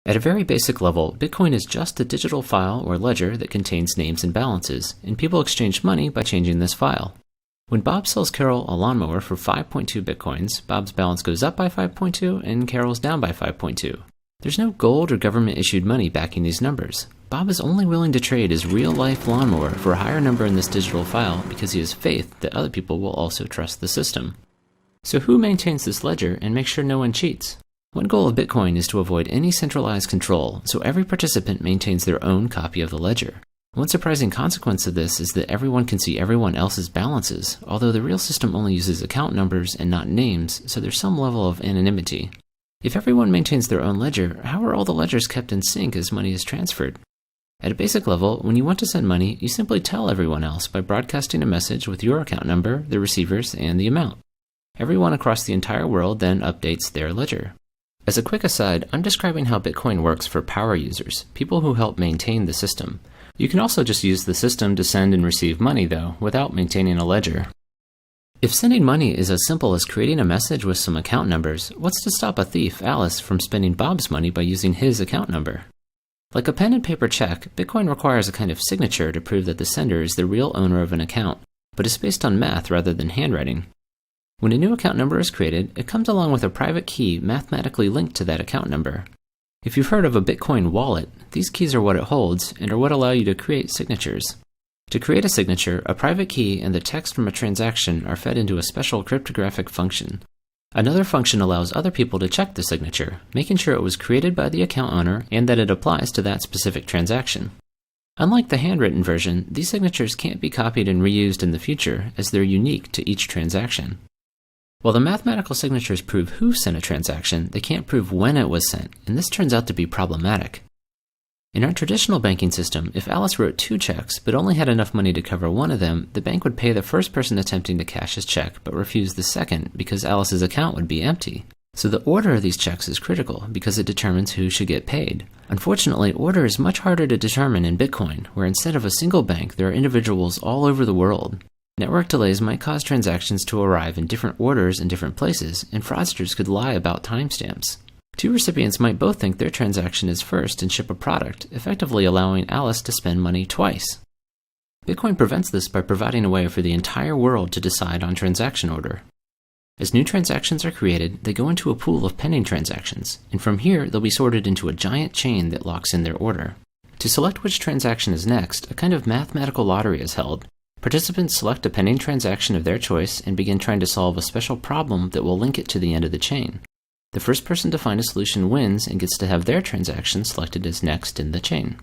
At a very basic level, Bitcoin is just a digital file or ledger that contains names and balances, and people exchange money by changing this file. When Bob sells Carol a lawnmower for 5.2 Bitcoins, Bob's balance goes up by 5.2 and Carol's down by 5.2. There's no gold or government-issued money backing these numbers. Bob is only willing to trade his real-life lawnmower for a higher number in this digital file because he has faith that other people will also trust the system. So who maintains this ledger and makes sure no one cheats? One goal of Bitcoin is to avoid any centralized control, so every participant maintains their own copy of the ledger. One surprising consequence of this is that everyone can see everyone else's balances, although the real system only uses account numbers and not names, so there's some level of anonymity. If everyone maintains their own ledger, how are all the ledgers kept in sync as money is transferred? At a basic level, when you want to send money, you simply tell everyone else by broadcasting a message with your account number, the receivers, and the amount. Everyone across the entire world then updates their ledger. As a quick aside, I'm describing how Bitcoin works for power users, people who help maintain the system. You can also just use the system to send and receive money, though, without maintaining a ledger. If sending money is as simple as creating a message with some account numbers, what's to stop a thief, Alice, from spending Bob's money by using his account number? Like a pen and paper check, Bitcoin requires a kind of signature to prove that the sender is the real owner of an account, but is based on math rather than handwriting. When a new account number is created, it comes along with a private key mathematically linked to that account number. If you've heard of a Bitcoin wallet, these keys are what it holds and are what allow you to create signatures. To create a signature, a private key and the text from a transaction are fed into a special cryptographic function. Another function allows other people to check the signature, making sure it was created by the account owner and that it applies to that specific transaction. Unlike the handwritten version, these signatures can't be copied and reused in the future, as they're unique to each transaction. While the mathematical signatures prove who sent a transaction, they can't prove when it was sent, and this turns out to be problematic. In our traditional banking system, if Alice wrote 2 checks but only had enough money to cover one of them, the bank would pay the first person attempting to cash his check but refuse the second because Alice's account would be empty. So the order of these checks is critical because it determines who should get paid. Unfortunately, order is much harder to determine in Bitcoin, where instead of a single bank, there are individuals all over the world. Network delays might cause transactions to arrive in different orders in different places, and fraudsters could lie about timestamps. 2 recipients might both think their transaction is first and ship a product, effectively allowing Alice to spend money twice. Bitcoin prevents this by providing a way for the entire world to decide on transaction order. As new transactions are created, they go into a pool of pending transactions, and from here they'll be sorted into a giant chain that locks in their order. To select which transaction is next, a kind of mathematical lottery is held. Participants select a pending transaction of their choice and begin trying to solve a special problem that will link it to the end of the chain. The first person to find a solution wins and gets to have their transaction selected as next in the chain.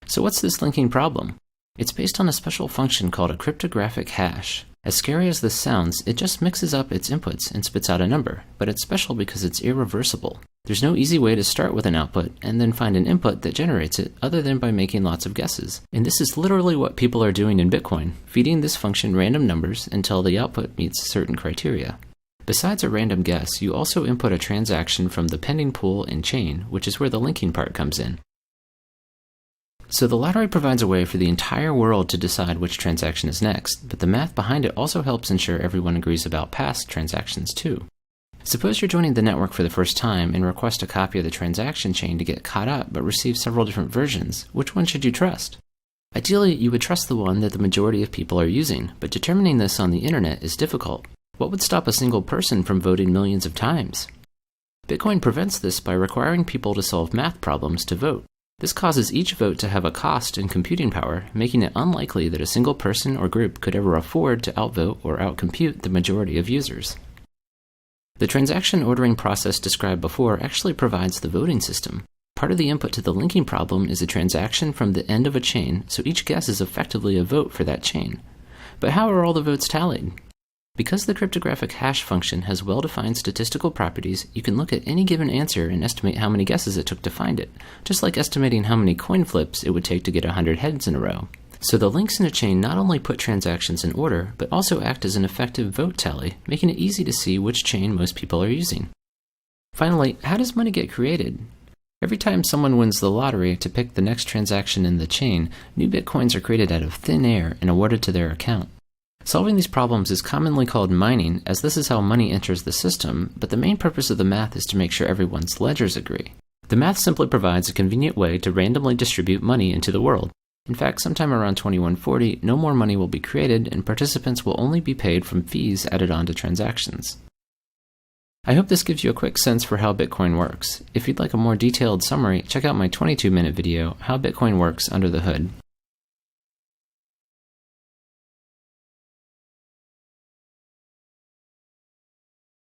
So what's this linking problem? It's based on a special function called a cryptographic hash. As scary as this sounds, it just mixes up its inputs and spits out a number, but it's special because it's irreversible. There's no easy way to start with an output and then find an input that generates it other than by making lots of guesses. And this is literally what people are doing in Bitcoin, feeding this function random numbers until the output meets certain criteria. Besides a random guess, you also input a transaction from the pending pool and chain, which is where the linking part comes in. So the lottery provides a way for the entire world to decide which transaction is next, but the math behind it also helps ensure everyone agrees about past transactions too. Suppose you're joining the network for the first time and request a copy of the transaction chain to get caught up but receive several different versions. Which one should you trust? Ideally, you would trust the one that the majority of people are using, but determining this on the internet is difficult. What would stop a single person from voting millions of times? Bitcoin prevents this by requiring people to solve math problems to vote. This causes each vote to have a cost in computing power, making it unlikely that a single person or group could ever afford to outvote or outcompute the majority of users. The transaction ordering process described before actually provides the voting system. Part of the input to the linking problem is a transaction from the end of a chain, so each guess is effectively a vote for that chain. But how are all the votes tallied? Because the cryptographic hash function has well-defined statistical properties, you can look at any given answer and estimate how many guesses it took to find it, just like estimating how many coin flips it would take to get 100 heads in a row. So the links in a chain not only put transactions in order, but also act as an effective vote tally, making it easy to see which chain most people are using. Finally, how does money get created? Every time someone wins the lottery to pick the next transaction in the chain, new bitcoins are created out of thin air and awarded to their account. Solving these problems is commonly called mining, as this is how money enters the system, but the main purpose of the math is to make sure everyone's ledgers agree. The math simply provides a convenient way to randomly distribute money into the world. In fact, sometime around 2140, no more money will be created and participants will only be paid from fees added on to transactions. I hope this gives you a quick sense for how Bitcoin works. If you'd like a more detailed summary, check out my 22-minute video, How Bitcoin Works Under the Hood.